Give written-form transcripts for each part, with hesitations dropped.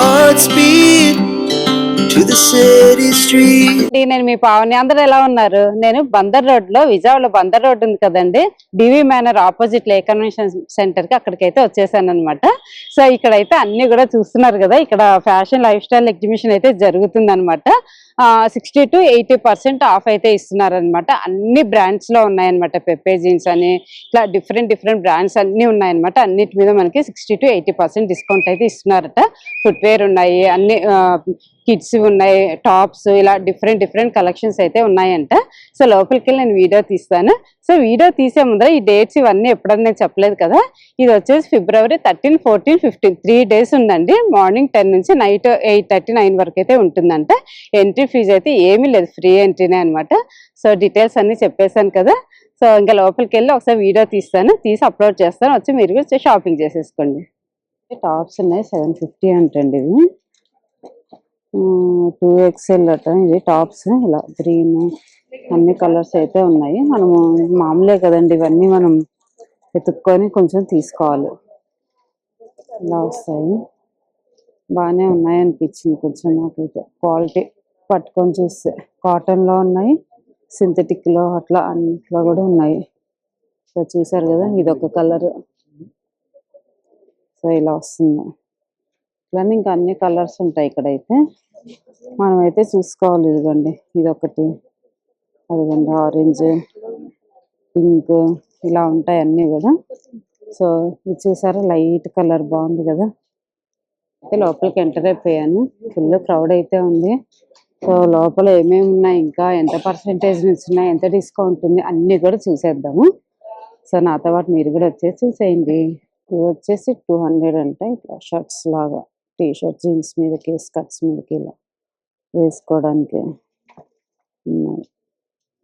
hearts beat to the city street. నేను మీ పావని, అందరూ ఎలా ఉన్నారు? నేను బందర్ రోడ్ లో, విజయవాడ బందర్ రోడ్ ఉంది కదండి, డివి మేనర్ ఆపోజిట్ లే కన్వెన్షన్ సెంటర్ కి అక్కడికైతే వచ్చేసాను అనమాట. సో ఇక్కడైతే అన్ని కూడా చూస్తున్నారు కదా, ఇక్కడ ఫ్యాషన్ లైఫ్ స్టైల్ ఎగ్జిబిషన్ అయితే జరుగుతుంది అనమాట. 60 to 80% ఆఫ్ అయితే ఇస్తున్నారనమాట. అన్ని బ్రాండ్స్ లో ఉన్నాయన్నమాట. పెప్పే జీన్స్ అని ఇట్లా డిఫరెంట్ బ్రాండ్స్ అన్ని ఉన్నాయన్నమాట. అన్నిటి మీద మనకి 60 to 80% డిస్కౌంట్ అయితే ఇస్తున్నారట. ఫుట్వేర్ ఉన్నాయి, అన్ని కిడ్స్ ఉన్నాయి, టాప్స్, ఇలా డిఫరెంట్ కలెక్షన్స్ అయితే ఉన్నాయంట. సో లోపలికి వెళ్ళి నేను వీడియో తీస్తాను. సో వీడియో తీసే ముందర ఈ డేట్స్ ఇవన్నీ ఎప్పుడన్నా నేను చెప్పలేదు కదా. ఇది వచ్చేసి February 13, 14, 15 3 days ఉందండి. మార్నింగ్ 10 నుంచి నైట్ 8:30, 9 వరకు అయితే ఉంటుందంట. ఎంట్రీ ఫీజు అయితే ఏమీ లేదు, ఫ్రీ ఎంట్రీనే అనమాట. సో డీటెయిల్స్ అన్ని చెప్పేశాను కదా. సో ఇంకా లోపలికి వెళ్ళి ఒకసారి వీడియో తీసి అప్లోడ్ చేస్తాను. వచ్చి మీరు కూడా షాపింగ్ చేసేసుకోండి. టాప్స్ ఉన్నాయి, 750 అంటండి. ఇవి 2XL అట. ఇవి టాప్స్ ఇలా గ్రీన్ అన్ని కలర్స్ అయితే ఉన్నాయి. మనము మామూలే కదండి, ఇవన్నీ మనం వెతుక్కొని కొంచెం తీసుకోవాలి. ఇలా వస్తాయి, బాగానే ఉన్నాయి అనిపించింది కొంచెం నాకైతే. క్వాలిటీ పట్టుకొని చూస్తే కాటన్ లో ఉన్నాయి, సింథటిక్ లో అట్లా అన్నిట్లో కూడా ఉన్నాయి. సో చూసారు కదా, ఇది ఒక కలర్. సో ఇలా వస్తుంది. ఇవన్నీ ఇంకా అన్ని కలర్స్ ఉంటాయి ఇక్కడైతే. మనమైతే చూసుకోవాలి. ఇదిగోండి ఇదొకటి, అదిగోండి ఆరెంజ్, పింక్, ఇలా ఉంటాయి అన్నీ కూడా. సో ఇది చూసారా, లైట్ కలర్ బాగుంది కదా. అయితే లోపలికి ఎంటర్ అయిపోయాను. ఫుల్ క్రౌడ్ అయితే ఉంది. సో లోపల ఏమేమి ఉన్నాయి, ఇంకా ఎంత పర్సెంటేజ్ నుంచి ఉన్నాయి, ఎంత డిస్కౌంట్ ఉంది, అన్నీ కూడా చూసేద్దాము. సో నాతో పాటు మీరు కూడా వచ్చేసి చూసేయండి. ఇవి వచ్చేసి 200 అంటే ఇట్లా షర్ట్స్ లాగా, టీ షర్ట్ జీన్స్ మీదకి, స్కర్ట్స్ మీదకి ఇలా వేసుకోవడానికి ఉన్నాయి.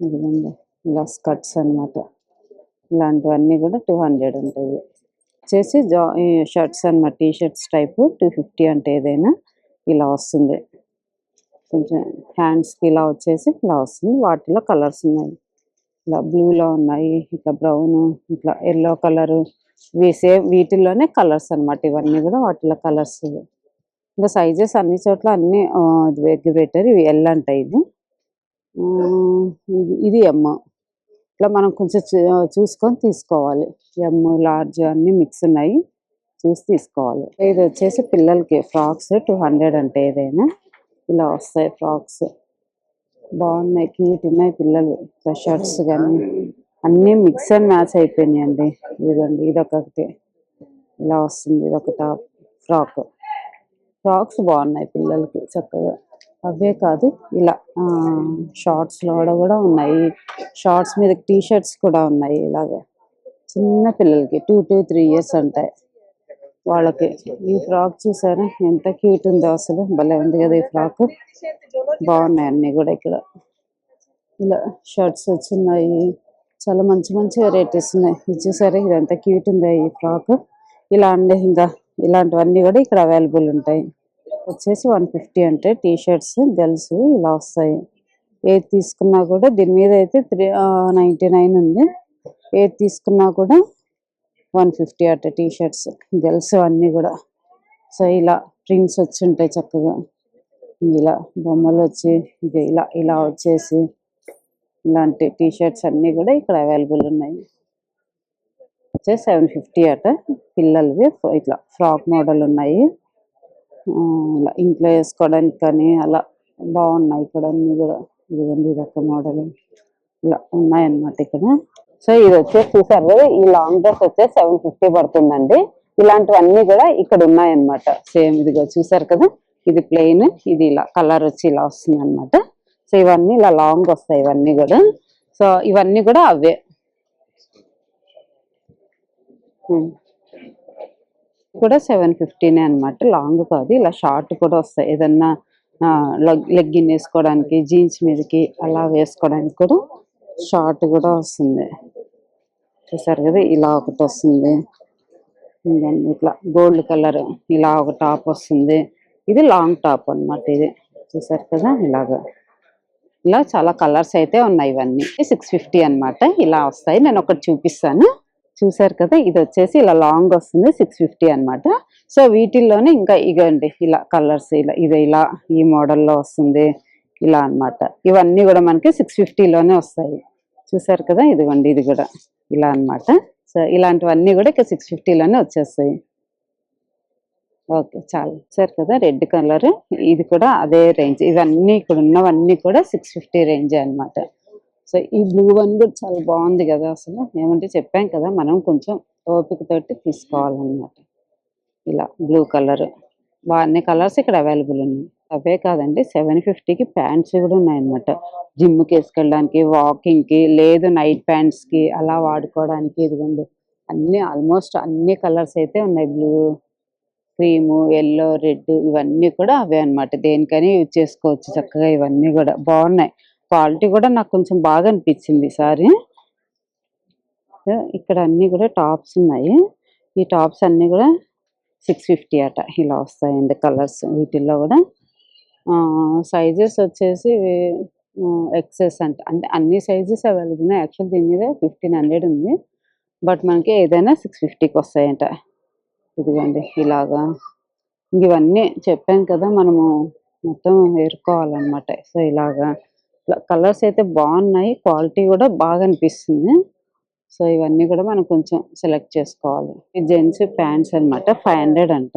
ఇదిగోండి ఇలా స్కర్ట్స్ అన్నమాట. ఇలాంటివన్నీ కూడా 200 ఉంటాయి. వచ్చేసి షర్ట్స్ అన్నమాట, టీ షర్ట్స్ టైపు 250 అంటే ఏదైనా ఇలా వస్తుంది. కొంచెం హ్యాండ్స్కి ఇలా వచ్చేసి ఇలా వస్తుంది. వాటిలో కలర్స్ ఉన్నాయి, ఇలా బ్లూలో ఉన్నాయి, ఇట్లా బ్రౌన్, ఇట్లా ఎల్లో కలరు. వీటిల్లోనే కలర్స్ అన్నమాట. ఇవన్నీ కూడా వాటిలో కలర్స్. ఇంకా సైజెస్ అన్ని చోట్ల అన్ని బెటర్. ఇవి ఎల్ అంటాయి. ఇది ఎమ్. ఇట్లా మనం కొంచెం చూసుకొని తీసుకోవాలి. ఎమ్, లార్జ్ అన్ని మిక్స్ ఉన్నాయి, చూసి తీసుకోవాలి. ఇది వచ్చేసి పిల్లలకి ఫ్రాక్స్ 200 అంటే ఏదైనా ఇలా వస్తాయి. ఫ్రాక్స్ బాగున్నాయి, క్యూట్ ఉన్నాయి పిల్లలు. షర్ట్స్ కానీ అన్నీ మిక్స్ అండ్ మ్యాచ్ అయిపోయినాయి అండి. ఇదండి ఇదొకటి ఇలా వస్తుంది. ఇదొక టాప్ ఫ్రాక్స్ బాగున్నాయి పిల్లలకి చక్కగా. అవే కాదు, ఇలా షార్ట్స్ లో కూడా ఉన్నాయి. షార్ట్స్ మీద టీ షర్ట్స్ కూడా ఉన్నాయి. ఇలాగా చిన్న పిల్లలకి 2 to 3 years ఉంటాయి వాళ్ళకి. ఈ ఫ్రాక్ చూసారా ఎంత క్యూట్ ఉందో, అసలు భలే ఉంది కదా ఈ ఫ్రాక్. బాగున్నాయి అన్ని కూడా. ఇక్కడ ఇలా షర్ట్స్ వచ్చున్నాయి, చాలా మంచి వెరైటీస్ ఉన్నాయి. ఇది చూసారా, ఇది ఎంత క్యూట్ ఉందో ఈ ఫ్రాక్. ఇలా అండి, ఇంకా ఇలాంటివన్నీ కూడా ఇక్కడ అవైలబుల్ ఉంటాయి. వచ్చేసి 150 అంటే టీ షర్ట్స్ గర్ల్స్ ఇలా వస్తాయి. ఏది తీసుకున్నా కూడా దీని మీద అయితే 399 ఉంది. ఏది తీసుకున్నా కూడా 150 అట్ట టీ షర్ట్స్ గర్ల్స్ అన్నీ కూడా. సో ఇలా ప్రింట్స్ వచ్చి ఉంటాయి చక్కగా. ఇలా బొమ్మలు వచ్చి ఇలా వచ్చేసి ఇలాంటి టీ షర్ట్స్ అన్నీ కూడా ఇక్కడ అవైలబుల్ ఉన్నాయి. వచ్చేసి 750 అట పిల్లలవి. ఇట్లా ఫ్రాక్ మోడల్ ఉన్నాయి, ఇలా ఇంట్లో వేసుకోవడానికి కానీ అలా బాగున్నాయి ఇక్కడ అన్ని కూడా. ఇదిగోండి ఇదొక మోడల్, ఇలా ఉన్నాయన్నమాట ఇక్కడ. సో ఇది వచ్చేసి చూసారు కదా, ఈ లాంగ్ డ్రెస్ వచ్చేసి 750 పడుతుందండి. ఇలాంటివన్నీ కూడా ఇక్కడ ఉన్నాయన్నమాట. సేమ్ ఇదిగో చూసారు కదా, ఇది ప్లెయిన్, ఇది ఇలా కలర్ వచ్చి ఇలా వస్తుంది అనమాట. సో ఇవన్నీ ఇలా లాంగ్ వస్తాయి ఇవన్నీ కూడా. సో ఇవన్నీ కూడా అవే. కూడా 750 అనమాట. లాంగ్ కాదు, ఇలా షార్ట్ కూడా వస్తాయి. ఏదన్నా లెగ్గిన్ వేసుకోవడానికి, జీన్స్ మీదకి అలా వేసుకోవడానికి కూడా షార్ట్ కూడా వస్తుంది. చూసారు కదా, ఇలా ఒకటి వస్తుంది. ఇట్లా గోల్డ్ కలర్ ఇలా ఒక టాప్ వస్తుంది. ఇది లాంగ్ టాప్ అన్నమాట. ఇది చూసారు కదా, ఇలా చాలా కలర్స్ అయితే ఉన్నాయి. ఇవన్నీ 650 అన్నమాట. ఇలా వస్తాయి. నేను ఒకటి చూపిస్తాను. చూసారు కదా, ఇది వచ్చేసి ఇలా లాంగ్ వస్తుంది 650 అన్నమాట. సో వీటిల్లోనే ఇంకా ఇగండి ఇలా కలర్స్, ఇలా ఈ మోడల్లో వస్తుంది ఇలా అన్నమాట. ఇవన్నీ కూడా మనకి 650లోనే వస్తాయి. చూసారు కదా, ఇదిగోండి ఇది కూడా ఇలా అన్నమాట. సో ఇలాంటివన్నీ కూడా ఇక 650లోనే వచ్చేస్తాయి. ఓకే, చాలు. చూసారు కదా, రెడ్ కలర్, ఇది కూడా అదే రేంజ్. ఇవన్నీ ఇక్కడ ఉన్నవన్నీ కూడా 650 రేంజే అన్నమాట. సో ఈ బ్లూ వన్ కూడా చాలా బాగుంది కదా. అసలు ఏమంటే చెప్పాం కదా, మనం కొంచెం ఓపిక తోటి తీసుకోవాలన్నమాట. ఇలా బ్లూ కలర్, అన్ని కలర్స్ ఇక్కడ అవైలబుల్ ఉన్నాయి. అవే కాదండి, 750కి ప్యాంట్స్ కూడా ఉన్నాయన్నమాట. జిమ్కి వేసుకెళ్ళడానికి, వాకింగ్కి, లేదు నైట్ ప్యాంట్స్కి అలా వాడుకోవడానికి. ఇదిగోండి అన్ని ఆల్మోస్ట్ అన్ని కలర్స్ అయితే ఉన్నాయి. బ్లూ, క్రీము, యెల్లో, రెడ్ ఇవన్నీ కూడా అవే అన్నమాట. దేనికని యూజ్ చేసుకోవచ్చు చక్కగా. ఇవన్నీ కూడా బాగున్నాయి. క్వాలిటీ కూడా నాకు కొంచెం బాగా అనిపించింది ఈసారి. ఇక్కడ అన్ని కూడా టాప్స్ ఉన్నాయి. ఈ టాప్స్ అన్ని కూడా 650 అట. ఇలా వస్తాయండి కలర్స్ వీటిల్లో కూడా. సైజెస్ వచ్చేసి ఎక్సెస్ అంటే అన్ని సైజెస్ అవైలబుల్ ఉన్నాయి. యాక్చువల్ దీని మీద 1500 ఉంది, బట్ మనకి ఏదైనా 650కి వస్తాయంట. ఇదిగోండి ఇలాగా. ఇవన్నీ చెప్పాం కదా, మనము మొత్తం ఏరుకోవాలన్నమాట. సో ఇలాగా కలర్స్ అయితే బాగున్నాయి, క్వాలిటీ కూడా బాగా అనిపిస్తుంది. సో ఇవన్నీ కూడా మనం కొంచెం సెలెక్ట్ చేసుకోవాలి. ఈ జెంట్స్ ప్యాంట్స్ అన్నమాట, 500 అంట.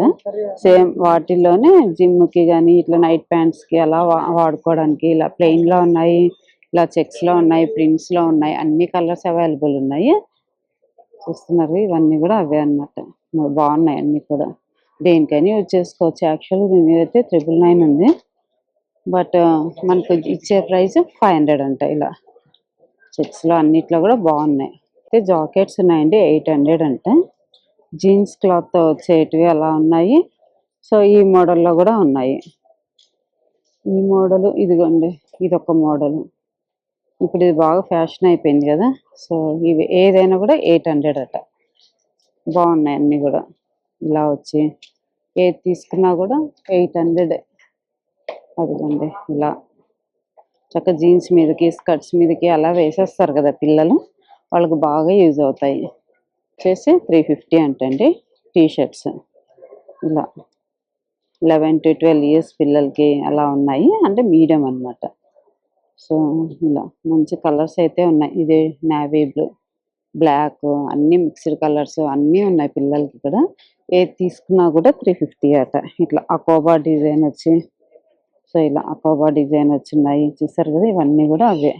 సేమ్ వాటిల్లోనే జిమ్కి కానీ ఇట్లా నైట్ ప్యాంట్స్కి అలా వాడుకోవడానికి. ఇలా ప్లెయిన్లో ఉన్నాయి, ఇలా చెక్స్లో ఉన్నాయి, ప్రింట్స్లో ఉన్నాయి, అన్ని కలర్స్ అవైలబుల్ ఉన్నాయి. చూస్తున్నారు, ఇవన్నీ కూడా అవే అన్నమాట. బాగున్నాయి అన్ని కూడా. దేనికైనా యూజ్ చేసుకోవచ్చు. యాక్చువల్లీ దీని మీద అయితే 999 ఉంది, బట్ మనకు ఇచ్చే ప్రైస్ 500 అంట. ఇలా చెక్స్లో అన్నిట్లో కూడా బాగున్నాయి. అయితే జాకెట్స్ ఉన్నాయండి, 800 అంట. జీన్స్ క్లాత్తో వచ్చేటివి అలా ఉన్నాయి. సో ఈ మోడల్లో కూడా ఉన్నాయి. ఈ మోడల్ ఇదిగోండి, ఇది ఒక మోడల్. ఇప్పుడు ఇది బాగా ఫ్యాషన్ అయిపోయింది కదా. సో ఇవి ఏదైనా కూడా 800 అట. బాగున్నాయి అన్నీ కూడా. ఇలా వచ్చి ఏది తీసుకున్నా కూడా 800. అదిగోండి ఇలా చక్కగా జీన్స్ మీదకి, స్కర్ట్స్ మీదకి అలా వేసేస్తారు కదా పిల్లలు, వాళ్ళకి బాగా యూజ్ అవుతాయి. వచ్చేసి 350 అంటండి టీ షర్ట్స్. ఇలా 11 to 12 ఇయర్స్ పిల్లలకి అలా ఉన్నాయి, అంటే మీడియం అన్నమాట. సో ఇలా మంచి కలర్స్ అయితే ఉన్నాయి. ఇది నేవీ బ్లూ, బ్లాక్, అన్ని మిక్స్డ్ కలర్స్ అన్నీ ఉన్నాయి పిల్లలకి ఇక్కడ. ఏది తీసుకున్నా కూడా 350 అట. ఇట్లా అకోబా డిజైన్ వచ్చి, సో ఇలా అకోబా డిజైన్ వచ్చినాయి. చూసారు కదా, ఇవన్నీ కూడా అవే.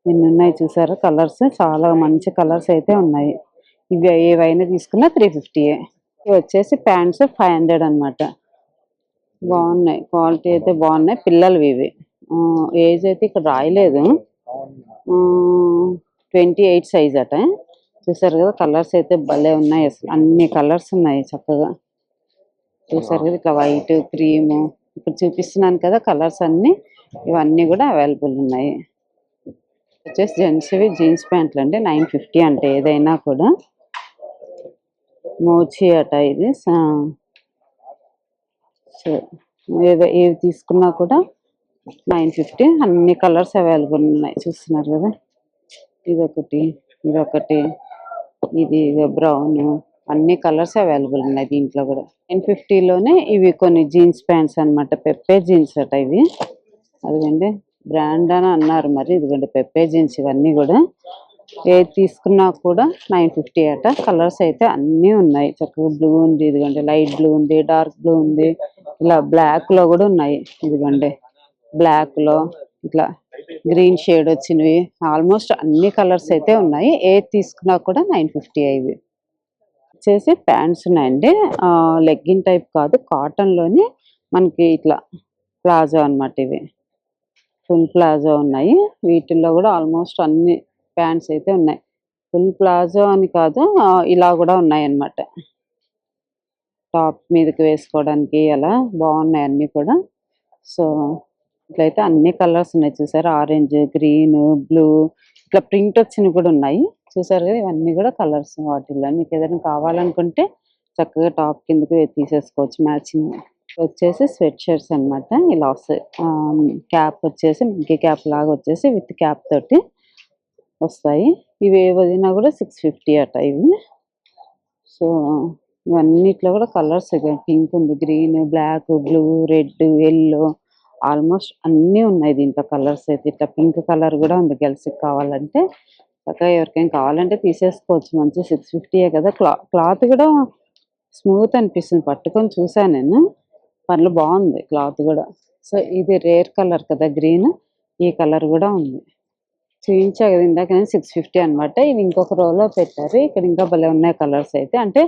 ఎన్ని ఉన్నాయి చూసారు కలర్స్, చాలా మంచి కలర్స్ అయితే ఉన్నాయి. ఇవి ఏవైనా తీసుకున్నా 350. ఇవి వచ్చేసి ప్యాంట్స్ 500 అన్నమాట. బాగున్నాయి, క్వాలిటీ అయితే బాగున్నాయి. పిల్లలవి ఇవి. ఏజ్ అయితే ఇక్కడ రాయలేదు. 28 సైజ్ అట. చూసారు కదా, కలర్స్ అయితే భలే ఉన్నాయి. అసలు అన్ని కలర్స్ ఉన్నాయి చక్కగా. చూసారు కదా, ఇట్లా వైట్, క్రీము. ఇప్పుడు చూపిస్తున్నాను కదా కలర్స్ అన్ని, ఇవన్నీ కూడా అవైలబుల్ ఉన్నాయి. వచ్చేసి జెంట్స్వి జీన్స్ ప్యాంట్లు అండి, 950 అంటే ఏదైనా కూడా. మోచి అట ఇది. సో ఏవి తీసుకున్నా కూడా 950. అన్ని కలర్స్ అవైలబుల్ ఉన్నాయి. చూస్తున్నారు కదా, ఇదొకటి, ఇదొకటి, ఇది బ్రౌన్, అన్ని కలర్స్ అవైలబుల్ ఉన్నాయి దీంట్లో కూడా. 950లోనే ఇవి కొన్ని జీన్స్ ప్యాంట్స్ అన్నమాట. పెప్పే జీన్స్ అట ఇవి. అదిగండి బ్రాండ్ అని అన్నారు మరి. ఇదిగోండి పెప్పే జీన్స్. ఇవన్నీ కూడా ఏది తీసుకున్నా కూడా 950 అట. కలర్స్ అయితే అన్నీ ఉన్నాయి చక్కగా. బ్లూ ఉంది, ఇదిగోండి లైట్ బ్లూ ఉంది, డార్క్ బ్లూ ఉంది, ఇలా బ్లాక్ లో కూడా ఉన్నాయి. ఇదిగోండి బ్లాక్ లో ఇట్లా గ్రీన్ షేడ్ వచ్చినవి. ఆల్మోస్ట్ అన్ని కలర్స్ అయితే ఉన్నాయి. ఏది తీసుకున్నా కూడా 950 ఇవి. వచ్చేసి ప్యాంట్స్ ఉన్నాయండి, లెగ్గిన్ టైప్ కాదు, కాటన్ లోని మనకి ఇట్లా ప్లాజో అన్నమాట. ఇవి ఫుల్ ప్లాజో ఉన్నాయి. వీటిల్లో కూడా ఆల్మోస్ట్ అన్ని ప్యాంట్స్ అయితే ఉన్నాయి. ఫుల్ ప్లాజో అని కాదు, ఇలా కూడా ఉన్నాయి అన్నమాట. టాప్ మీదకి వేసుకోవడానికి అలా బాగున్నాయి అన్ని కూడా. సో ఇట్లయితే అన్ని కలర్స్ ఉన్నాయి. చూసారు, ఆరెంజ్, గ్రీన్, బ్లూ, ఇట్లా ప్రింట్ వచ్చినవి కూడా ఉన్నాయి. చూసారు కదా, ఇవన్నీ కూడా కలర్స్. వాటిల్లో మీకు ఏదైనా కావాలనుకుంటే చక్కగా టాప్ కిందకి తీసేసుకోవచ్చు మ్యాచింగ్. వచ్చేసి స్వెట్ షర్ట్స్ అన్నమాట. ఇలా వస్తాయి. క్యాప్ వచ్చేసి మంకీ క్యాప్ లాగా వచ్చేసి విత్ క్యాప్ తోటి. వస్తాయి. ఇవి ఏ వదినా కూడా 650 అట ఇవి. సో ఇవన్నిట్లో కూడా కలర్స్ పింక్ ఉంది, green, black, blue, red, yellow almost అన్నీ ఉన్నాయి దీంట్లో కలర్స్ అయితే. ఇట్లా పింక్ కలర్ కూడా ఉంది గర్ల్స్కి కావాలంటే. చక్కగా ఎవరికైనా కావాలంటే తీసేసుకోవచ్చు. మంచి 650 కదా. క్లాత్ కూడా స్మూత్ అనిపిస్తుంది, పట్టుకొని చూసాను నేను. పర్లు బాగుంది క్లాత్ కూడా. సో ఇది రేర్ కలర్ కదా గ్రీన్, ఈ కలర్ కూడా ఉంది. చూపించా కదా ఇందాక నేను 650 అనమాట. ఇవి ఇంకొక రోలో పెట్టారు. ఇక్కడ ఇంకా భలే ఉన్నాయి కలర్స్ అయితే, అంటే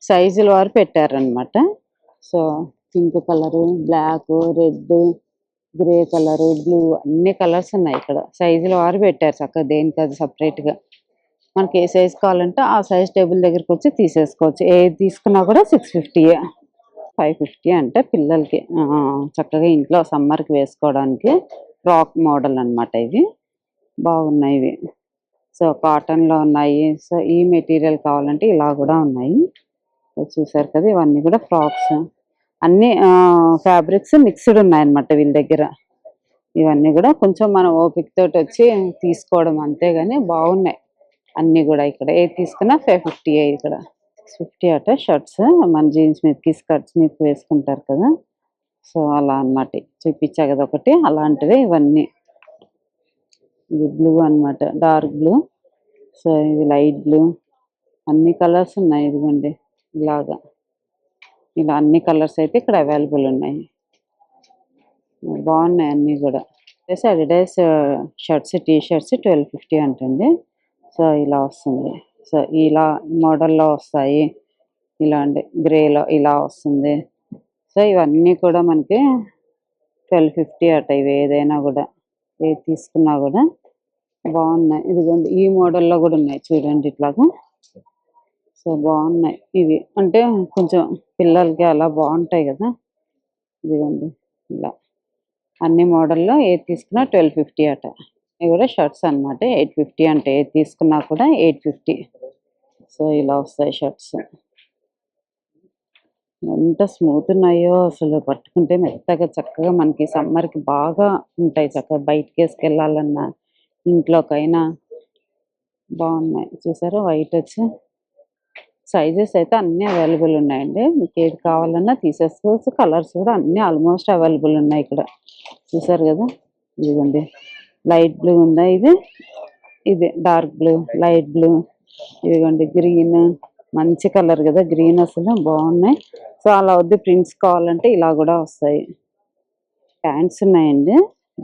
సైజుల వారు పెట్టారనమాట. So pink colour, black, red, grey colour, blue అన్ని కలర్స్ ఉన్నాయి ఇక్కడ. సైజుల వారు పెట్టారు చక్కగా, దేనికి అది సపరేట్గా. మనకి ఏ సైజ్ కావాలంటే ఆ సైజ్ టేబుల్ దగ్గరికి వచ్చి తీసేసుకోవచ్చు. ఏది తీసుకున్నా కూడా 650. 550 అంటే పిల్లలకి చక్కగా ఇంట్లో సమ్మర్కి వేసుకోవడానికి ఫ్రాక్ మోడల్ అన్నమాట. ఇవి బాగున్నాయి ఇవి. సో కాటన్లో ఉన్నాయి. సో ఈ మెటీరియల్ కావాలంటే ఇలా కూడా ఉన్నాయి. సో చూసారు కదా, ఇవన్నీ కూడా ఫ్రాక్స్. అన్ని ఫ్యాబ్రిక్స్ మిక్స్డ్ ఉన్నాయన్నమాట వీళ్ళ దగ్గర. ఇవన్నీ కూడా కొంచెం మనం ఓపిక తోటి వచ్చి తీసుకోవడం అంతేగాని బాగున్నాయి అన్ని కూడా. ఇక్కడ ఏది తీసుకున్నా 550 ఇక్కడ. 650 అట షర్ట్స్. మన జీన్స్ మీదకి స్కర్ట్స్ మీదకి వేసుకుంటారు కదా, సో అలా అన్నమాట. చూపించా కదా ఒకటి, అలాంటివి ఇవన్నీ. ఇది బ్లూ అన్నమాట, డార్క్ బ్లూ. సో ఇది లైట్ బ్లూ. అన్ని కలర్స్ ఉన్నాయి ఇదిగోండి ఇలాగా. ఇలా అన్ని కలర్స్ అయితే ఇక్కడ అవైలబుల్ ఉన్నాయి. బాగున్నాయి అన్నీ కూడా. అడిడాస్ షర్ట్స్, టీ షర్ట్స్ 1250 అంటుంది. సో ఇలా వస్తుంది. సో ఇలా మోడల్లో వస్తాయి. ఇలాంటి గ్రేలో ఇలా వస్తుంది. సో ఇవన్నీ కూడా మనకి 1250 అట. ఇవి ఏదైనా కూడా, ఏది తీసుకున్నా కూడా బాగున్నాయి. ఇదిగోండి ఈ మోడల్లో కూడా ఉన్నాయి చూడండి ఇట్లాగా. సో బాగున్నాయి ఇవి, అంటే కొంచెం పిల్లలకి అలా బాగుంటాయి కదా. ఇదిగోండి ఇలా అన్ని మోడల్లో ఏది తీసుకున్నా 1250 అట. ఇవి కూడా షర్ట్స్ అన్నమాట. 850 అంటే ఏది తీసుకున్నా కూడా 850. సో ఇలా వస్తాయి షర్ట్స్. ఎంత స్మూత్ ఉన్నాయో అసలు, పట్టుకుంటే మెత్తగా చక్కగా మనకి సమ్మర్కి బాగా ఉంటాయి. చక్కగా బయటకి వేసుకెళ్ళాలన్నా ఇంట్లోకైనా బాగున్నాయి. చూసారా వైట్ వచ్చి. సైజెస్ అయితే అన్నీ అవైలబుల్ ఉన్నాయండి. మీకు ఏది కావాలన్నా తీసేసుకోవచ్చు. కలర్స్ కూడా అన్నీ ఆల్మోస్ట్ అవైలబుల్ ఉన్నాయి ఇక్కడ. చూసారు కదా, ఇదిగోండి లైట్ బ్లూ ఉందా, ఇది ఇది డార్క్ బ్లూ, లైట్ బ్లూ, ఇదిగోండి గ్రీన్. మంచి కలర్ కదా గ్రీన్, అసలు బాగున్నాయి. సో అలా వద్దు ప్రింట్స్ కావాలంటే ఇలా కూడా వస్తాయి. ప్యాంట్స్ ఉన్నాయండి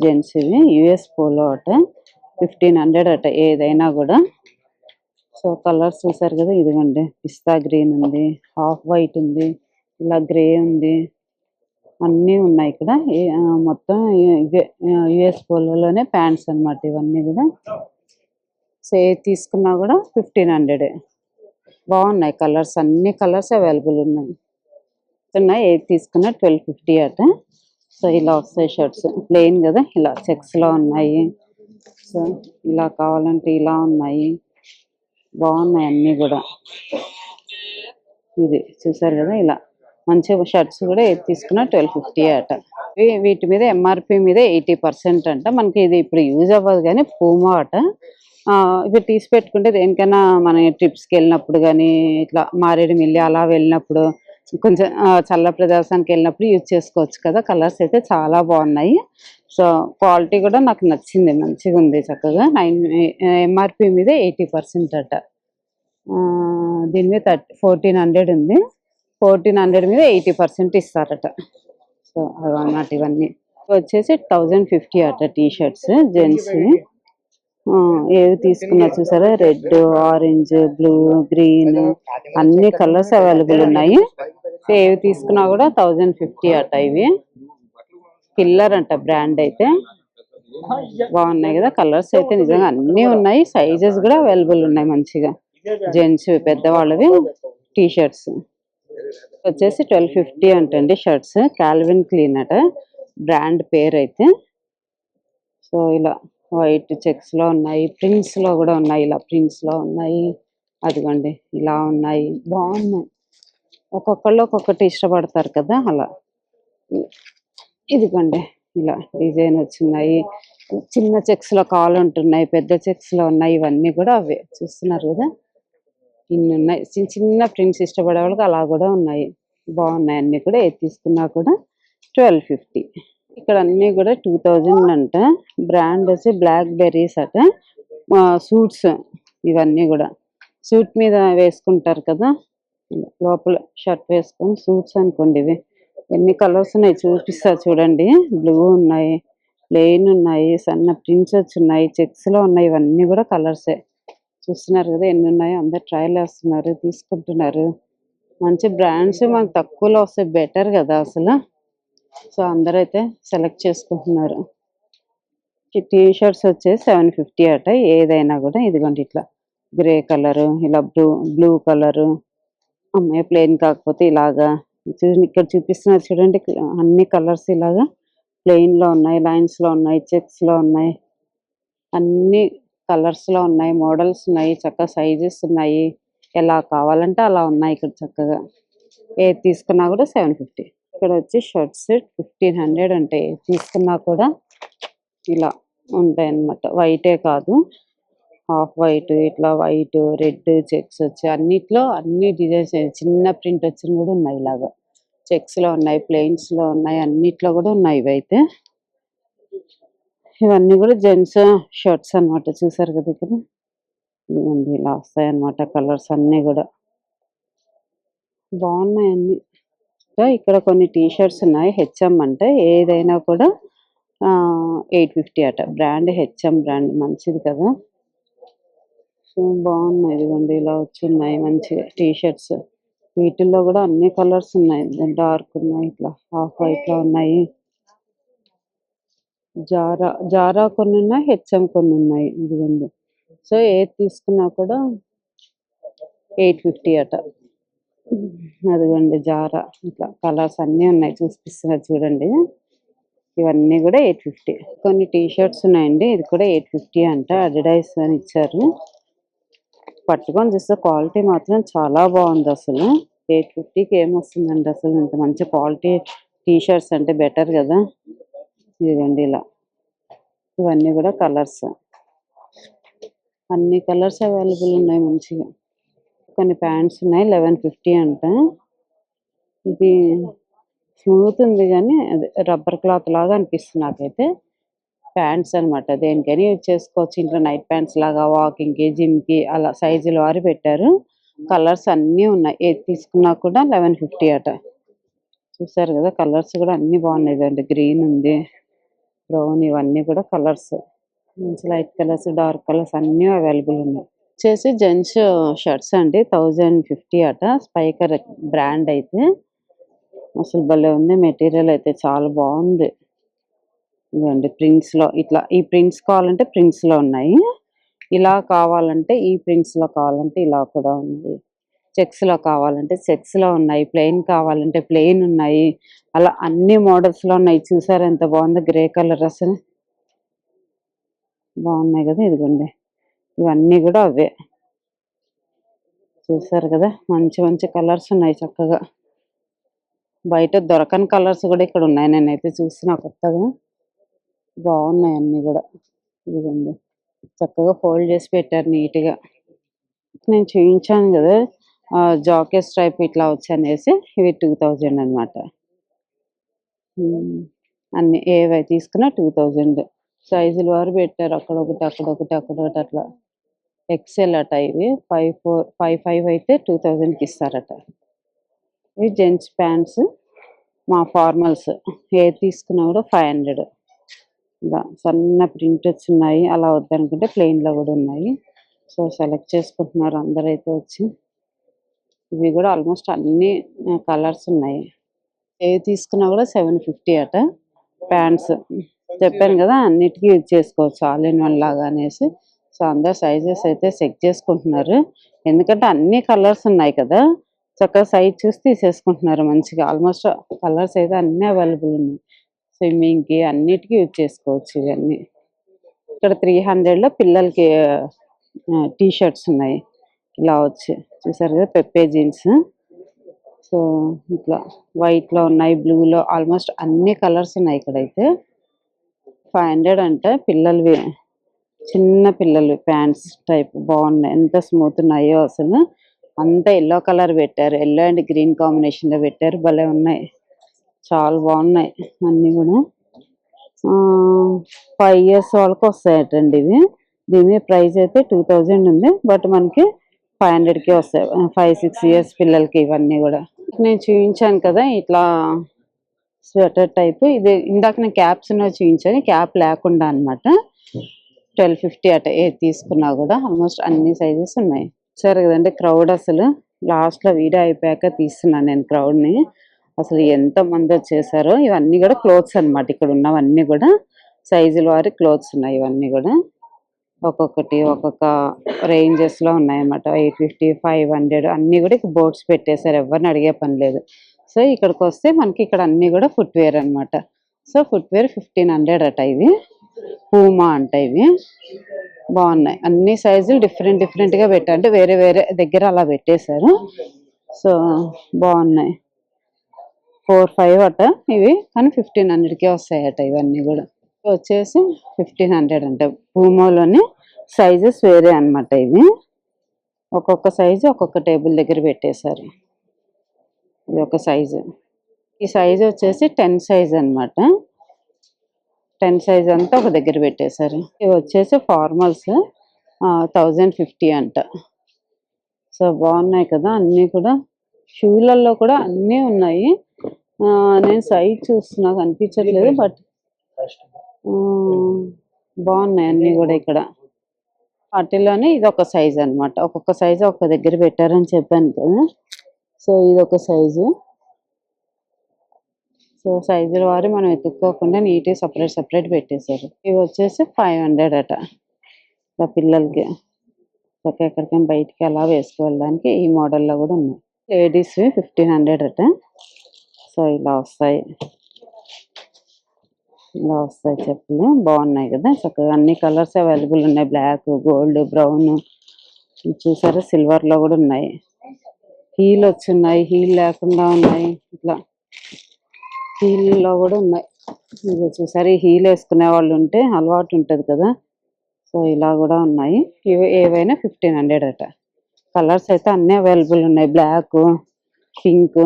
జెంట్స్. ఇవి యుఎస్ పోలో అట. 1500 అట ఏదైనా కూడా. సో కలర్స్ చూసారు కదా, ఇదిగోండి పిస్తా గ్రీన్ ఉంది, హాఫ్ వైట్ ఉంది, ఇలా గ్రే ఉంది, అన్నీ ఉన్నాయి ఇక్కడ. మొత్తం ఇవే యుఎస్ పోలోలోనే ప్యాంట్స్ అన్నమాట ఇవన్నీ కూడా. సో ఏది తీసుకున్నా కూడా 1500. బాగున్నాయి కలర్స్, అన్ని కలర్స్ అవైలబుల్ ఉన్నాయి. ఏది తీసుకున్నా 1250 అట. సో ఇలా వస్తాయి షర్ట్స్, ప్లెయిన్ కదా, ఇలా చెక్స్లో ఉన్నాయి. సో ఇలా కావాలంటే ఇలా ఉన్నాయి, బాగున్నాయి అన్నీ కూడా. ఇది చూసారు కదా, ఇలా మంచి షర్ట్స్ కూడా ఏది తీసుకున్నా 1250 అట. వీటి మీద ఎంఆర్పి మీద 80% అంట. మనకి ఇది ఇప్పుడు యూజ్ అవ్వదు కానీ పూమా అట. ఇప్పుడు తీసి పెట్టుకుంటే దేనికైనా మన ట్రిప్స్కి వెళ్ళినప్పుడు కానీ, ఇట్లా మారేడుమిల్లి అలా వెళ్ళినప్పుడు, కొంచెం చల్ల ప్రదేశానికి వెళ్ళినప్పుడు యూజ్ చేసుకోవచ్చు కదా. కలర్స్ అయితే చాలా బాగున్నాయి. సో క్వాలిటీ కూడా నాకు నచ్చింది, మంచిగా ఉంది చక్కగా. ఎంఆర్పి మీద 80% అట. దీని మీద 1400 ఉంది. 1400 మీద 80% ఇస్తారట. సో అన్నమాట ఇవన్నీ వచ్చేసి 1050 అట. టీ షర్ట్స్ జెంట్స్ ఏవి తీసుకున్నా చూసారా, రెడ్, ఆరెంజ్, బ్లూ, గ్రీన్ అన్ని కలర్స్ అవైలబుల్ ఉన్నాయి. ఏవి తీసుకున్నా కూడా 1050 అట. ఇవి కిల్లర్ అంట బ్రాండ్ అయితే. బాగున్నాయి కదా కలర్స్ అయితే, నిజంగా అన్నీ ఉన్నాయి. సైజెస్ కూడా అవైలబుల్ ఉన్నాయి మంచిగా. జెంట్స్ పెద్దవాళ్ళవి టీ షర్ట్స్ వచ్చేసి 1250 అంటండి షర్ట్స్. కాల్విన్ క్లీన్ అట బ్రాండ్ పేరు అయితే. సో ఇలా వైట్ చెక్స్ లో ఉన్నాయి, ప్రింట్స్ లో కూడా ఉన్నాయి, ఇలా ప్రింట్స్ లో ఉన్నాయి. అదిగోండి ఇలా ఉన్నాయి, బాగున్నాయి. ఒక్కొక్కళ్ళు ఒక్కొక్కటి ఇష్టపడతారు కదా అలా. ఇదిగోండి ఇలా డిజైన్ వచ్చినాయి. చిన్న చెక్స్ లో కావాలంటున్నాయి, పెద్ద చెక్స్ లో ఉన్నాయి, ఇవన్నీ కూడా అవే చూస్తున్నారు కదా. ఇన్ని ఉన్నాయి, చిన్న చిన్న ప్రింట్స్ ఇష్టపడే వాళ్ళకి అలా కూడా ఉన్నాయి. బాగున్నాయి అన్ని కూడా, ఏది తీసుకున్నా కూడా 1250. ఇక్కడ అన్ని కూడా 2000 అంట. బ్రాండ్ వచ్చి బ్లాక్ బెర్రీస్ అట. సూట్స్ ఇవన్నీ కూడా సూట్ మీద వేసుకుంటారు కదా, లోపల షర్ట్ వేసుకొని సూట్స్ అనుకోండి ఇవి. ఎన్ని కలర్స్ ఉన్నాయి చూపిస్తా చూడండి. బ్లూ ఉన్నాయి, ప్లెయిన్ ఉన్నాయి, సన్న ప్రింట్స్ వచ్చి ఉన్నాయి, చెక్స్ లో ఉన్నాయి, ఇవన్నీ కూడా కలర్సే. చూస్తున్నారు కదా ఎన్ని ఉన్నాయో. అందరు ట్రయల్ వేస్తున్నారు, తీసుకుంటున్నారు. మంచి బ్రాండ్స్ మనకు తక్కువలో వస్తే బెటర్ కదా అసలు. సో అందరైతే సెలెక్ట్ చేసుకుంటున్నారు. టీ షర్ట్స్ వచ్చేసి 750 అట. ఏదైనా కూడా ఇదిగోండి ఇట్లా గ్రే కలరు, ఇలా బ్లూ కలరు, అమ్మాయి ప్లెయిన్ కాకపోతే ఇలాగా. ఇక్కడ చూపిస్తున్నారు చూడండి, అన్ని కలర్స్ ఇలాగా ప్లెయిన్ లో ఉన్నాయి, లైన్స్ లో ఉన్నాయి, చెక్స్ లో ఉన్నాయి, అన్ని కలర్స్ లో ఉన్నాయి, మోడల్స్ ఉన్నాయి, చక్కగా సైజెస్ ఉన్నాయి. ఎలా కావాలంటే అలా ఉన్నాయి ఇక్కడ చక్కగా. ఏది తీసుకున్నా కూడా 750. ఇక్కడ వచ్చి షర్ట్స్ 1500 ఉంటాయి. తీసుకున్నా కూడా ఇలా ఉంటాయి అన్నమాట. వైటే కాదు, హాఫ్ వైట్, ఇట్లా వైట్, రెడ్ చెక్స్ వచ్చి అన్నిట్లో అన్ని డిజైన్స్, చిన్న ప్రింట్ వచ్చిన కూడా ఉన్నాయి. ఇలాగా చెక్స్ లో ఉన్నాయి, ప్లెయిన్స్ లో ఉన్నాయి, అన్నిట్లో కూడా ఉన్నాయి ఇవైతే. ఇవన్నీ కూడా జెంట్స్ షర్ట్స్ అన్నమాట. చూసారు కదా ఇక్కడ, ఇదిగోండి ఇలా వస్తాయి అన్నమాట కలర్స్ అన్ని కూడా. బాగున్నాయి అన్ని. ఇక్కడ కొన్ని టీ షర్ట్స్ ఉన్నాయి, హెచ్ఎం అంటే. ఏదైనా కూడా 850 అట. బ్రాండ్ హెచ్ఎం బ్రాండ్, మంచిది కదా. సో బాగున్నాయి, ఇదిగోండి ఇలా వచ్చున్నాయి మంచిగా టీ షర్ట్స్. వీటిల్లో కూడా అన్ని కలర్స్ ఉన్నాయి, డార్క్ ఉన్నాయి, ఇట్లా హాఫ్ వైట్ లో ఉన్నాయి. జారా కొన్ని ఉన్నాయి, హెచ్ఎం కొన్ని ఉన్నాయి, ఇదిగోండి. సో ఏది తీసుకున్నా కూడా 850 అట. అదిగోండి జారా, ఇట్లా కలర్స్ అన్నీ ఉన్నాయి, చూపిస్తున్నారు చూడండి. ఇవన్నీ కూడా 850. కొన్ని టీ షర్ట్స్ ఉన్నాయండి, ఇది కూడా 850 అంట. అడిడైస్ అని ఇచ్చారు. పట్టుకొని చూస్తే క్వాలిటీ మాత్రం చాలా బాగుంది అసలు. 850కి ఏమొస్తుందండి అసలు, ఇంత మంచి క్వాలిటీ టీ షర్ట్స్ అంటే బెటర్ కదా. ఇదిగోండి ఇలా, ఇవన్నీ కూడా కలర్స్, అన్ని కలర్స్ అవైలబుల్ ఉన్నాయి మంచిగా. కొన్ని ప్యాంట్స్ ఉన్నాయి, 1150 అంట. ఇది స్మూత్ ఉంది కానీ అది రబ్బర్ క్లాత్ లాగా అనిపిస్తుంది నాకైతే. ప్యాంట్స్ అన్నమాట, దేనికైనా యూజ్ చేసుకోవచ్చు. ఇంట్లో నైట్ ప్యాంట్స్ లాగా, వాకింగ్కి, జిమ్కి, అలా సైజుల వారి పెట్టారు. కలర్స్ అన్నీ ఉన్నాయి, ఏది తీసుకున్నా కూడా 1150 అట. చూసారు కదా, కలర్స్ కూడా అన్ని బాగున్నాయి. ఇదండి గ్రీన్ ఉంది, బ్రౌన్, ఇవన్నీ కూడా కలర్స్. మంచి లైట్ కలర్స్, డార్క్ కలర్స్ అన్నీ అవైలబుల్ ఉన్నాయి. వచ్చేసి జెంట్స్ షర్ట్స్ అండి, 1050 అట. స్పైకర్ బ్రాండ్ అయితే. అసలు భలే ఉంది, మెటీరియల్ అయితే చాలా బాగుంది. ఇదండి ప్రింట్స్ లో, ఇట్లా ఈ ప్రింట్స్ కావాలంటే ప్రింట్స్ లో ఉన్నాయి, ఇలా కావాలంటే ఈ ప్రింట్స్ లో కావాలంటే ఇలా కూడా ఉన్నాయి, చెక్స్ లో కావాలంటే చెక్స్ లో ఉన్నాయి, ప్లెయిన్ కావాలంటే ప్లెయిన్ ఉన్నాయి, అలా అన్ని మోడల్స్ లో ఉన్నాయి. చూసారు ఎంత బాగుందో, గ్రే కలర్ అసలు బాగున్నాయి కదా. ఇదిగోండి ఇవన్నీ కూడా అవే. చూసారు కదా, మంచి మంచి కలర్స్ ఉన్నాయి చక్కగా. బయట దొరకని కలర్స్ కూడా ఇక్కడ ఉన్నాయి, నేనైతే చూస్తున్నా కొత్తగా. బాగున్నాయి అన్ని కూడా. ఇదిగోండి చక్కగా ఫోల్డ్ చేసి పెట్టారు నీట్గా. నేను చూపించాను కదా, జాకెట్ స్ట్రైప్ ఇట్లా వచ్చనేసి, ఇవి 2000 అన్నమాట. అన్ని ఏవై తీసుకున్నా 2000. సైజుల వారు పెట్టారు, అక్కడొకటి అక్కడొకటి అక్కడొకటి అట్లా. ఎక్సెల్ అట. ఇవి 5 అయితే 2000కి ఇస్తారట. ఇవి జెంట్స్ ప్యాంట్స్, మా ఫార్మల్స్, ఏది తీసుకున్నా కూడా 500. ఇలా సన్న ప్రింట్ వచ్చి ఉన్నాయి, అలా వద్దనుకుంటే ప్లెయిన్లో కూడా ఉన్నాయి. సో సెలెక్ట్ చేసుకుంటున్నారు అందరైతే వచ్చి. ఇవి కూడా ఆల్మోస్ట్ అన్ని కలర్స్ ఉన్నాయి. ఏవి తీసుకున్నా కూడా 750 అట. ప్యాంట్స్ చెప్పాను కదా, అన్నిటికీ యూజ్ చేసుకోవచ్చు, ఆల్ ఇన్ వన్ లాగా అనేసి. సో అందరు సైజెస్ అయితే చెక్ చేసుకుంటున్నారు, ఎందుకంటే అన్ని కలర్స్ ఉన్నాయి కదా. చక్కగా సైజ్ చూసి తీసేసుకుంటున్నారు మంచిగా. ఆల్మోస్ట్ కలర్స్ అయితే అన్నీ అవైలబుల్ ఉన్నాయి. స్విమ్మింగ్కి అన్నిటికీ యూజ్ చేసుకోవచ్చు ఇవన్నీ. ఇక్కడ 300లో పిల్లలకి టీ షర్ట్స్ ఉన్నాయి, ఇలా వచ్చి. చూసారు కదా, పెప్పే జీన్స్. సో ఇట్లా వైట్లో ఉన్నాయి, బ్లూలో, ఆల్మోస్ట్ అన్ని కలర్స్ ఉన్నాయి ఇక్కడైతే. 500 అంటే పిల్లలవి, చిన్న పిల్లలు ప్యాంట్స్ టైప్ బాగున్నాయి. ఎంత స్మూత్ ఉన్నాయో అసలు. అంతా ఎల్లో కలర్ పెట్టారు, ఎల్లో అండ్ గ్రీన్ కాంబినేషన్ లో పెట్టారు. భలే ఉన్నాయి, చాలా బాగున్నాయి అన్ని కూడా. 5 years వాళ్ళకి వస్తాయటండి ఇవి. దీని ప్రైస్ అయితే 2000 ఉంది, బట్ మనకి 500కి వస్తాయి. 5-6 years పిల్లలకి ఇవన్నీ కూడా. నేను చూపించాను కదా ఇట్లా స్వెటర్ టైప్, ఇది ఇందాక నేను క్యాప్స్ చూపించాను, క్యాప్ లేకుండా అన్నమాట. 1250 అట ఏది తీసుకున్నా కూడా. ఆల్మోస్ట్ అన్ని సైజెస్ ఉన్నాయి. సరే కదండి క్రౌడ్, అసలు లాస్ట్ లో వీడియో అయిపోయాక తీస్తున్నాను నేను క్రౌడ్ ని. అసలు ఎంత మంది వచ్చేసారో. ఇవన్నీ కూడా క్లోత్స్ అన్నమాట, ఇక్కడ ఉన్నవన్నీ కూడా సైజుల వారి క్లోత్స్ ఉన్నాయి. ఇవన్నీ కూడా ఒక్కొక్కటి ఒక్కొక్క రేంజెస్ లో ఉన్నాయన్నమాట. 850, 500 అన్ని కూడా ఇక్కడ బోర్డ్స్ పెట్టేశారు, ఎవరిని అడిగే పని లేదు. సో ఇక్కడికి వస్తే మనకి ఇక్కడ అన్ని కూడా ఫుట్వేర్ అన్నమాట. సో ఫుట్వేర్ 1500 అట. ఇవి పూమా అంట. ఇవి బాగున్నాయి, అన్ని సైజులు డిఫరెంట్ డిఫరెంట్ గా పెట్టారు, అంటే వేరే వేరే దగ్గర అలా పెట్టేశారు. సో బాగున్నాయి. 4-5 అట ఇవి, కానీ 1500కే వస్తాయట ఇవన్నీ కూడా. వచ్చేసి 1500 అంట. పూమాలోని సైజెస్ వేరే అన్నమాట. ఇవి ఒక్కొక్క సైజు ఒక్కొక్క టేబుల్ దగ్గర పెట్టేశారు. ఇది ఒక సైజు. ఈ సైజు వచ్చేసి 10 సైజ్ అన్నమాట. 10 సైజ్ అంతా ఒక దగ్గర పెట్టేశారు. ఇవి వచ్చేసి ఫార్మల్స్ 1050 అంట. సో బాగున్నాయి కదా అన్నీ కూడా. షూలలో కూడా అన్నీ ఉన్నాయి. నేను సైజ్ చూస్తున్నా కనిపించట్లేదు, బట్ బాగున్నాయి అన్నీ కూడా ఇక్కడ. వాటిలోనే ఇది ఒక సైజ్ అన్నమాట. ఒక్కొక్క సైజు ఒక దగ్గర పెట్టారని చెప్పాను కదా. సో ఇది ఒక సైజు. సో సైజుల వారు మనం ఎత్తుక్కోకుండా నీట్గా సపరేట్ పెట్టేశారు. ఇవి వచ్చేసి 500 అట పిల్లలకి. ఎక్కడికైనా బయటికి అలా వేసుకోవడానికి ఈ మోడల్లో కూడా ఉన్నాయి. లేడీస్ 1500 అట. సో ఇలా వస్తాయి, ఇలా వస్తాయి చెప్పులు. బాగున్నాయి కదా, చక్కగా అన్ని కలర్స్ అవైలబుల్ ఉన్నాయి. బ్లాక్, గోల్డ్, బ్రౌన్, చూసారా సిల్వర్ లో కూడా ఉన్నాయి. హీల్ వచ్చున్నాయి, హీల్ లేకుండా ఉన్నాయి, ఇట్లా హీల్లో కూడా ఉన్నాయి. ఇది చూసారు, ఈ హీల్ వేసుకునే వాళ్ళు ఉంటే అలవాటు ఉంటుంది కదా. సో ఇలా కూడా ఉన్నాయి. ఇవి ఏవైనా 1500 అట. కలర్స్ అయితే అన్నీ అవైలబుల్ ఉన్నాయి. బ్లాక్, పింక్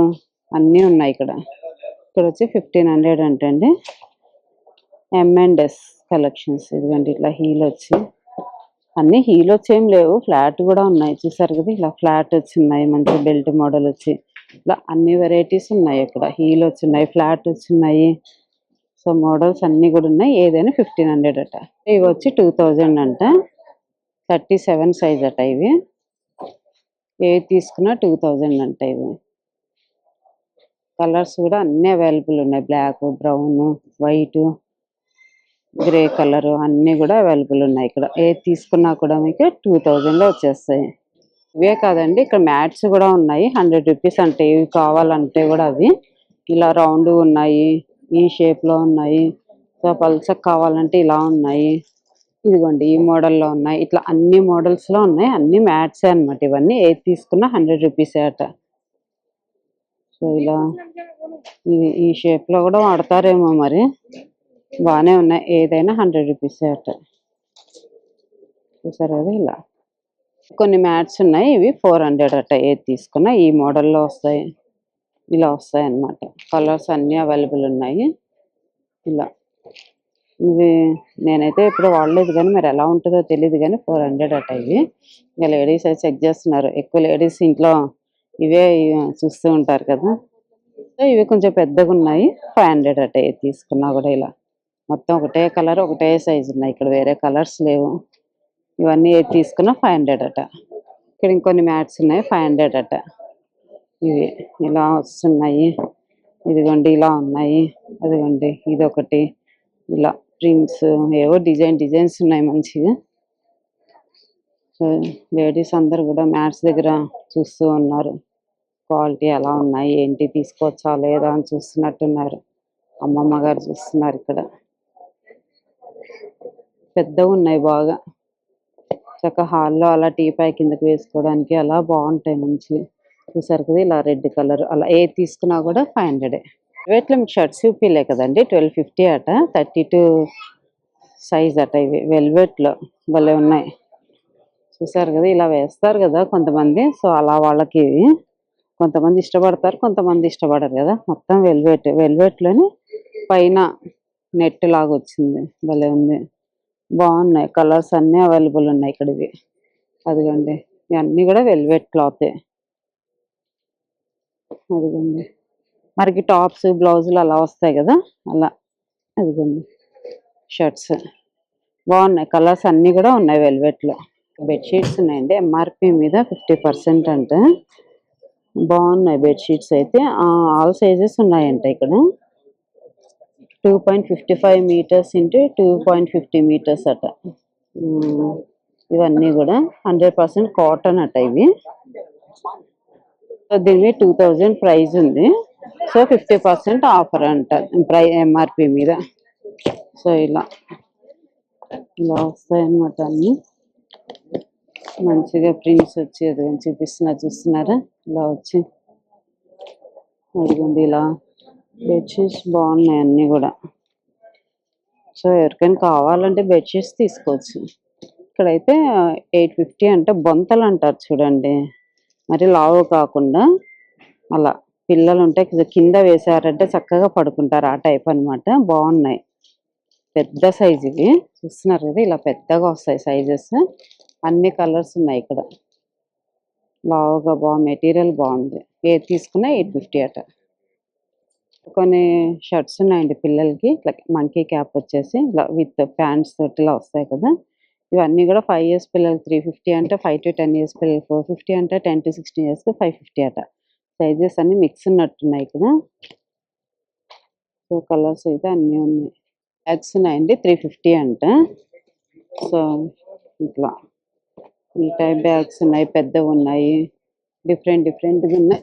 అన్నీ ఉన్నాయి ఇక్కడ. ఇక్కడ వచ్చి 1500 అంటండి. M&S collections. ఇదిగోండి ఇట్లా హీల్ వచ్చి, అన్ని హీల్ వచ్చి ఏం లేవు, ఫ్లాట్ కూడా ఉన్నాయి. చూసారు కదా, ఇలా ఫ్లాట్ వచ్చి ఉన్నాయి, మంచి బెల్ట్ మోడల్ వచ్చి, ఇలా అన్ని వెరైటీస్ ఉన్నాయి ఇక్కడ. హీల్ వచ్చిన్నాయి, ఫ్లాట్ వచ్చిన్నాయి. సో మోడల్స్ అన్ని కూడా ఉన్నాయి. ఏదైనా 1500 అట. ఇవి వచ్చి 2000 అంట. 37 సైజ్ అట. ఇవి ఏది తీసుకున్నా 2000 అంట. ఇవి కలర్స్ కూడా అన్ని అవైలబుల్ ఉన్నాయి. Black, brown, white, grey colour అన్ని కూడా అవైలబుల్ ఉన్నాయి ఇక్కడ. ఏది తీసుకున్నా కూడా మీకు 2000లో వచ్చేస్తాయి. ఇవే కాదండి, ఇక్కడ మ్యాట్స్ కూడా ఉన్నాయి. 100 రూపీస్ అంటే. ఇవి కావాలంటే కూడా అవి ఇలా రౌండ్ ఉన్నాయి, ఈ షేప్ లో ఉన్నాయి. సో పల్సక్ కావాలంటే ఇలా ఉన్నాయి. ఇదిగోండి ఈ మోడల్లో ఉన్నాయి. ఇట్లా అన్ని మోడల్స్ లో ఉన్నాయి. అన్ని మ్యాట్సే అనమాట. ఇవన్నీ ఏది తీసుకున్నా 100 రూపీసే అట. సో ఇలా ఈ షేప్ లో కూడా వాడతారేమో మరి. బాగానే ఉన్నాయి. ఏదైనా 100 రూపీసే అట. చూసారు కదా, ఇలా కొన్ని మ్యాట్స్ ఉన్నాయి. ఇవి 400 అట. ఏది తీసుకున్నా ఈ మోడల్లో వస్తాయి, ఇలా వస్తాయి అన్నమాట. కలర్స్ అన్నీ అవైలబుల్ ఉన్నాయి. ఇలా ఇవి నేనైతే ఎప్పుడు వాడలేదు, కానీ మరి ఎలా ఉంటుందో తెలియదు, కానీ 400 అట. ఇవి ఇంకా లేడీస్ అయితే చెక్ చేస్తున్నారు. ఎక్కువ లేడీస్ ఇంట్లో ఇవే చూస్తూ ఉంటారు కదా. సో ఇవి కొంచెం పెద్దగా ఉన్నాయి. 500 అట. ఏది తీసుకున్నా కూడా ఇలా మొత్తం ఒకటే కలర్, ఒకటే సైజు ఉన్నాయి. ఇక్కడ వేరే కలర్స్ లేవు. ఇవన్నీ ఏది తీసుకున్నా 500 అట. ఇక్కడ ఇంకొన్ని మ్యాట్స్ ఉన్నాయి, 500 అట. ఇవి ఇలా వస్తున్నాయి. ఇదిగోండి ఇలా ఉన్నాయి. అదిగోండి ఇదొకటి, ఇలా ప్రింట్స్ ఏవో డిజైన్స్ ఉన్నాయి మంచిగా. సో లేడీస్ అందరు కూడా మ్యాట్స్ దగ్గర చూస్తూ ఉన్నారు. క్వాలిటీ ఎలా ఉన్నాయి, ఏంటి, తీసుకోవచ్చా లేదా అని చూస్తున్నట్టున్నారు. అమ్మమ్మ గారు చూస్తున్నారు. ఇక్కడ పెద్దగా ఉన్నాయి బాగా. చక్కగా హాల్లో అలా టీపాయ్ కిందకి వేసుకోవడానికి అలా బాగుంటాయి మంచిగా. చూసారు కదా, ఇలా రెడ్ కలర్. అలా ఏది తీసుకున్నా కూడా 500. ప్రైవేట్లో మీకు షర్ట్స్ చూపిలే కదండి, 1250 అట. 32 సైజ్ అట ఇవి వెల్వెట్లో భలే ఉన్నాయి. చూసారు కదా, ఇలా వేస్తారు కదా కొంతమంది, సో అలా వాళ్ళకి ఇవి కొంతమంది ఇష్టపడతారు, కొంతమంది ఇష్టపడరు కదా. మొత్తం వెల్వెట్లోని పైన నెట్ లాగా వచ్చింది, భలే ఉంది. బాగున్నాయి కలర్స్ అన్నీ అవైలబుల్ ఉన్నాయి ఇక్కడ. ఇవి అదిగోండి, ఇవన్నీ కూడా వెల్వెట్ క్లాతే. అదిగోండి, మనకి టాప్స్ బ్లౌజులు అలా వస్తాయి కదా, అలా. అదిగోండి షర్ట్స్ బాగున్నాయి, కలర్స్ అన్నీ కూడా ఉన్నాయి వెల్వెట్లో. బెడ్షీట్స్ ఉన్నాయండి, ఎంఆర్పి మీద 50% అంట. బాగున్నాయి బెడ్షీట్స్ అయితే, ఆల్ సైజెస్ ఉన్నాయంట ఇక్కడ. 2.55 meters ఇంటూ 2.50 meters అట. ఇవన్నీ కూడా 100% కాటన్ అట ఇవి. సో దీని 2000 ప్రైస్ ఉంది. సో 50% ఆఫర్ అంట ఎంఆర్పి మీద. సో ఇలా వస్తాయన్నమాట అన్ని. మంచిగా ప్రింట్స్ వచ్చి అది చూస్తున్నారా, ఇలా వచ్చి. అదిగోండి ఇలా బెడ్షీట్స్ బాగున్నాయి అన్నీ కూడా. సో ఎవరికైనా కావాలంటే బెడ్షీట్స్ తీసుకోవచ్చు. ఇక్కడైతే 850 అంటే బొంతలు అంటారు చూడండి, మరి లావు కాకుండా అలా. పిల్లలు ఉంటే కింద వేసారంటే చక్కగా పడుకుంటారు, ఆ టైప్ అన్నమాట. బాగున్నాయి, పెద్ద సైజ్ ఇవి. చూస్తున్నారు కదా, ఇలా పెద్దగా వస్తాయి సైజెస్. అన్ని కలర్స్ ఉన్నాయి ఇక్కడ. లావుగా మెటీరియల్ బాగుంది. ఏది తీసుకున్నా 850 అట. కొన్ని షర్ట్స్ ఉన్నాయండి పిల్లలకి, ఇట్లా మంకీ క్యాప్ వచ్చేసి ఇలా విత్ ప్యాంట్స్ తోటి ఇలా వస్తాయి కదా. ఇవన్నీ కూడా 5 years పిల్లలకి 350 అంటే, 5 to 10 years పిల్లలకి 450 అంటే, 10 to 16 years 550 అట. సైజెస్ అన్ని మిక్స్ ఉన్నట్టున్నాయి ఇక్కడ. సో కలర్స్ అయితే అన్నీ ఉన్నాయి. బ్యాగ్స్ ఉన్నాయండి 350 అంట. సో ఇట్లా ఈ టైప్ బ్యాగ్స్ ఉన్నాయి, పెద్దవి ఉన్నాయి, డిఫరెంట్గా ఉన్నాయి.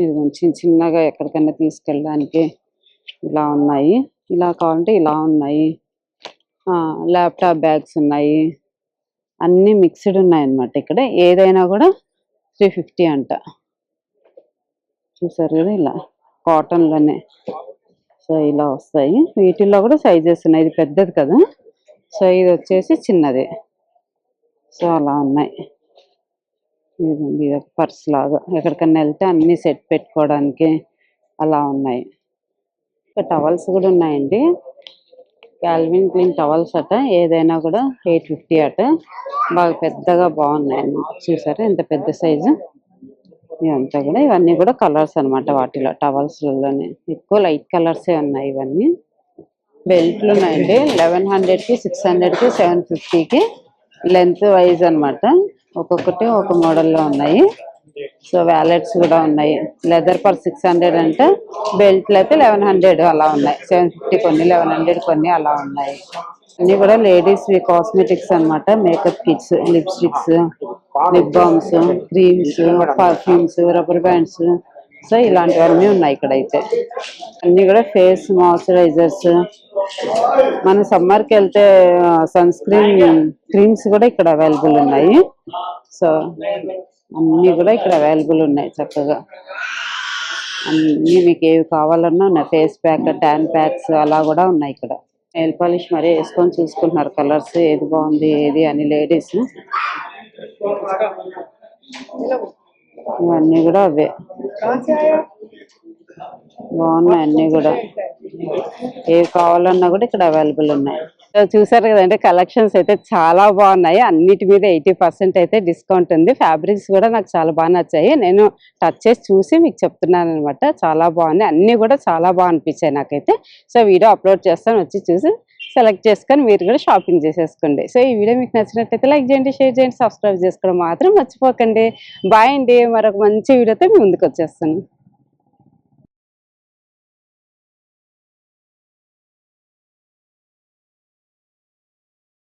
ఇది చిన్నగా ఎక్కడికైనా తీసుకెళ్ళడానికి ఇలా ఉన్నాయి. ఇలా కావాలంటే ఇలా ఉన్నాయి. ల్యాప్టాప్ బ్యాగ్స్ ఉన్నాయి, అన్నీ మిక్స్డ్ ఉన్నాయి అన్నమాట ఇక్కడ. ఏదైనా కూడా 350 అంట. చూసారు కదా, ఇలా కాటన్లోనే. సో ఇలా వస్తాయి. వీటిల్లో కూడా సైజెస్ ఉన్నాయి. ఇది పెద్దది కదా, సో ఇది వచ్చేసి చిన్నది. సో అలా ఉన్నాయి. ఇది ఒక పర్స్ లాగా, ఎక్కడికన్నా వెళ్తే అన్ని సెట్ పెట్టుకోవడానికి అలా ఉన్నాయి. ఇంకా టవల్స్ కూడా ఉన్నాయండి, క్యాల్విన్ క్లీన్ టవల్స్ అట. ఏదైనా కూడా 850 అట. బాగా పెద్దగా బాగున్నాయి. చూసారా ఎంత పెద్ద సైజు. ఇదంతా కూడా, ఇవన్నీ కూడా కలర్స్ అన్నమాట. వాటిలో టవల్స్లోనే ఎక్కువ లైట్ కలర్సే ఉన్నాయి. ఇవన్నీ బెల్ట్లు ఉన్నాయండి, 1100కి, 600కి, 750కి లెంత్ వైజ్ అన్నమాట. ఒక్కొక్కటి ఒక మోడల్లో ఉన్నాయి. సో వ్యాలెట్స్ కూడా ఉన్నాయి. లెదర్ పర్ 600 అంటే, బెల్ట్లు అయితే 1100 అలా ఉన్నాయి. 750 కొన్ని, 1100 కొన్ని అలా ఉన్నాయి. అన్ని కూడా లేడీస్ కాస్మెటిక్స్ అన్నమాట. Makeup kits, lipsticks, lip balms, creams, perfumes, rubber bands. So ఇలాంటివన్నీ ఉన్నాయి ఇక్కడైతే. అన్ని కూడా ఫేస్ మాయిశ్చరైజర్స్, మన సమ్మర్కి వెళ్తే సన్ స్క్రీన్ క్రీమ్స్ కూడా ఇక్కడ అవైలబుల్ ఉన్నాయి. సో అన్నీ కూడా ఇక్కడ అవైలబుల్ ఉన్నాయి చక్కగా. అన్నీ మీకు ఏవి కావాలన్నా ఉన్నాయి. ఫేస్ ప్యాక్, ట్యాన్ ప్యాక్స్ అలా కూడా ఉన్నాయి ఇక్కడ. నెయిల్ పాలిష్ మరీ వేసుకొని చూసుకుంటున్నారు కలర్స్ ఏది బాగుంది ఏది అని లేడీస్. ఇవన్నీ కూడా అవే బాగున్నాయి. అన్నీ కూడా ఏవి కావాలన్నా కూడా ఇక్కడ అవైలబుల్ ఉన్నాయి. చూసారు కదంటే కలెక్షన్స్ అయితే చాలా బాగున్నాయి. అన్నిటి మీద 80% అయితే డిస్కౌంట్ ఉంది. ఫ్యాబ్రిక్స్ కూడా నాకు చాలా బాగా నచ్చాయి. నేను టచ్ చేసి చూసి మీకు చెప్తున్నాను అనమాట. చాలా బాగున్నాయి, అన్నీ కూడా చాలా బాగా అనిపించాయి నాకైతే. సో వీడియో అప్లోడ్ చేస్తాను, వచ్చి చూసి సెలెక్ట్ చేసుకొని మీరు కూడా షాపింగ్ చేసేసుకోండి. సో ఈ వీడియో మీకు నచ్చినట్లయితే లైక్ చేయండి, షేర్ చేయండి, సబ్స్క్రైబ్ చేసుకోవడం మాత్రం మర్చిపోకండి. బాయ్ అండి, మరొక మంచి వీడియోతో మీ ముందుకు వచ్చేస్తాను.